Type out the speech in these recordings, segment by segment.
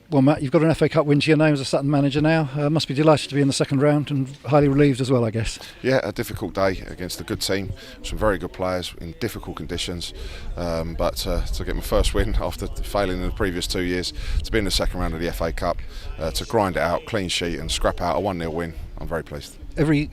Well, Matt, you've got an FA Cup win to your name as a Sutton manager now. Must be delighted to be in the second round and highly relieved as well, I guess. Yeah, a difficult day against a good team, some very good players in difficult conditions. But to get my first win after failing in the previous 2 years, to be in the second round of the FA Cup, to grind it out, clean sheet and scrap out a 1-0 win, I'm very pleased. Every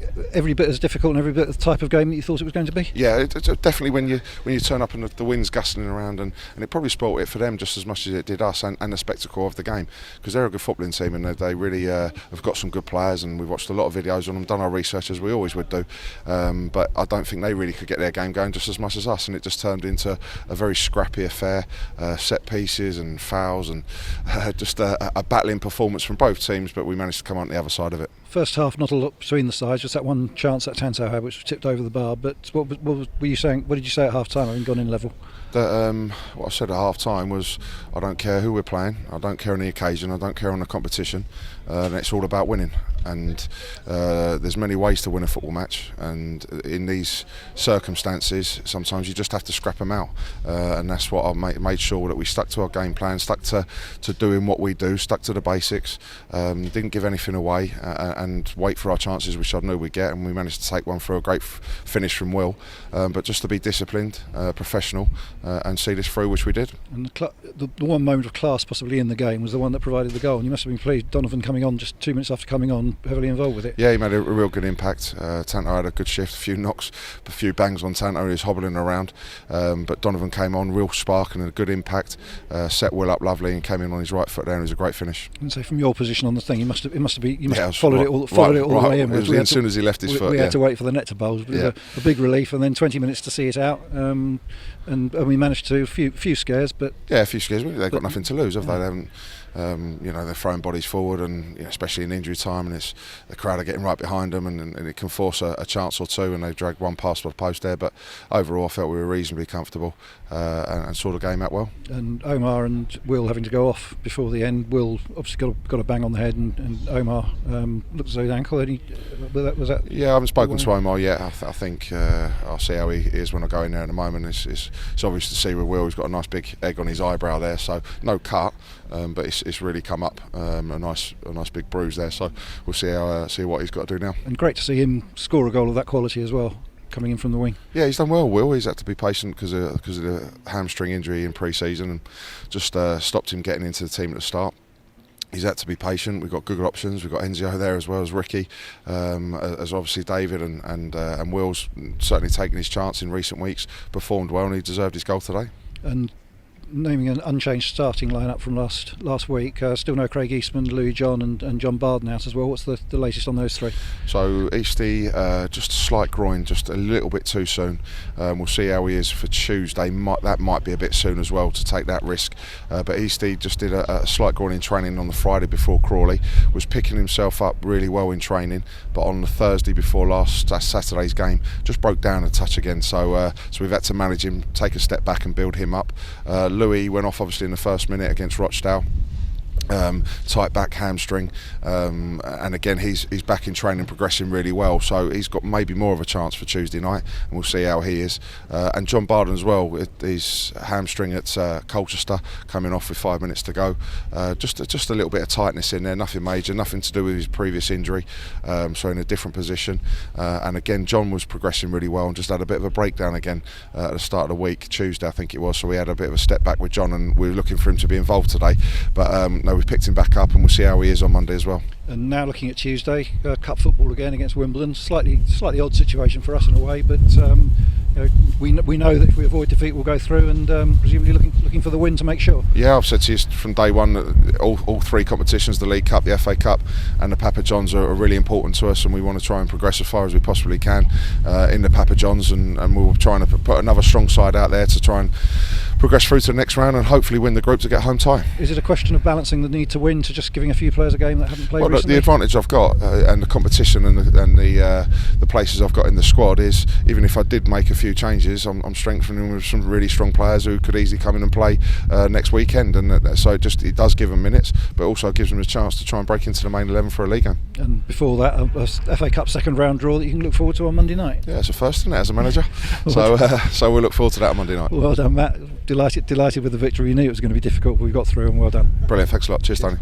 bit as difficult and every bit the type of game that you thought it was going to be? Yeah, it's definitely when you turn up and the wind's gusting around, and it probably spoilt it for them just as much as it did us, and the spectacle of the game, because they're a good footballing team and they really have got some good players, and we've watched a lot of videos on them, done our research as we always would do, but I don't think they really could get their game going just as much as us, and it just turned into a very scrappy affair, set pieces and fouls and just a battling performance from both teams, but we managed to come on the other side of it. First half, not a lot between the sides, just that one chance that Tanto had which was tipped over the bar. But what were you saying? What did you say at half time, having gone in level? What I said at half time was, I don't care who we're playing, I don't care on the occasion, I don't care on the competition, and it's all about winning. And there's many ways to win a football match, and in these circumstances sometimes you just have to scrap them out, and that's what I made sure that we stuck to our game plan, stuck to doing what we do, stuck to the basics, didn't give anything away, and wait for our chances, which I knew we'd get, and we managed to take one for a great finish from Will, but just to be disciplined, professional, and see this through, which we did. And the one moment of class possibly in the game was the one that provided the goal, and you must have been pleased. Donovan coming on just 2 minutes after coming on, heavily involved with it. Yeah, he made a real good impact. Tanto had a good shift, a few knocks, a few bangs on Tanto. He was hobbling around, but Donovan came on, real spark and a good impact. Set Will up lovely and came in on his right foot there, and it was a great finish. And so, from your position on the thing, you must have followed it all the way in. It was as soon as he left his foot. We had to wait for the net to bowl. It was a big relief, and then 20 minutes to see it out. And we managed to a few scares, but a few scares. They've got nothing to lose, have they? They haven't. They're throwing bodies forward, and especially in injury time, and it's the crowd are getting right behind them, and it can force a chance or two, and they've dragged one past the post there. But overall, I felt we were reasonably comfortable and saw the game out well. And Omar and Will having to go off before the end. Will obviously got a bang on the head, and Omar looked as though his ankle. Was that? Yeah, I haven't spoken to Omar yet. I think I'll see how he is when I go in there in a moment. It's obvious to see with Will. He's got a nice big egg on his eyebrow there, so no cut. But it's really come up, a nice big bruise there. So we'll see what he's got to do now. And great to see him score a goal of that quality as well, coming in from the wing. Yeah, he's done well. Will, he's had to be patient because of the hamstring injury in pre-season, and just stopped him getting into the team at the start. He's had to be patient. We've got good options. We've got Enzio there as well as Ricky, as obviously David and Will's certainly taken his chance in recent weeks, performed well, and he deserved his goal today. And naming an unchanged starting lineup from last week, still no Craig Eastman, Louis John and John Barden out as well. What's the latest on those three? So Easty, just a slight groin, just a little bit too soon. We'll see how he is for Tuesday. That might be a bit soon as well to take that risk. But Easty just did a slight groin in training on the Friday before Crawley, was picking himself up really well in training, but on the Thursday before Saturday's game just broke down a touch again. So we've had to manage him, take a step back and build him up. Louis went off obviously in the first minute against Rochdale. Tight back hamstring, and again he's back in training, progressing really well, so he's got maybe more of a chance for Tuesday night, and we'll see how he is. And John Barden as well, with his hamstring at Colchester, coming off with 5 minutes to go. Just a little bit of tightness in there, nothing major, nothing to do with his previous injury, so in a different position. And again John was progressing really well and just had a bit of a breakdown again at the start of the week, Tuesday I think it was, so we had a bit of a step back with John, and we were looking for him to be involved today, but no, we've picked him back up, and we'll see how he is on Monday as well. And now looking at Tuesday, cup football again against Wimbledon. Slightly odd situation for us in a way, but we know that if we avoid defeat, we'll go through, and presumably looking for the win to make sure. Yeah, I've said to you from day one that all three competitions, the League Cup, the FA Cup and the Papa Johns, are really important to us, and we want to try and progress as far as we possibly can in the Papa Johns, and we're trying to put another strong side out there to try and progress through to the next round and hopefully win the group to get home tie. Is it a question of balancing the need to win to just giving a few players a game that haven't played? Well, recently? The advantage I've got and the competition and the places I've got in the squad is, even if I did make a few changes, I'm strengthening with some really strong players who could easily come in and play next weekend, and so it does give them minutes, but also gives them a chance to try and break into the main 11 for a league game. And before that, a FA Cup second round draw that you can look forward to on Monday night. Yeah, it's a first, isn't it, as a manager? So we'll look forward to that on Monday night. Well done, Matt. Delighted with the victory. You knew it was going to be difficult, but we got through, and well done. Brilliant, thanks a lot. Cheers, Tony.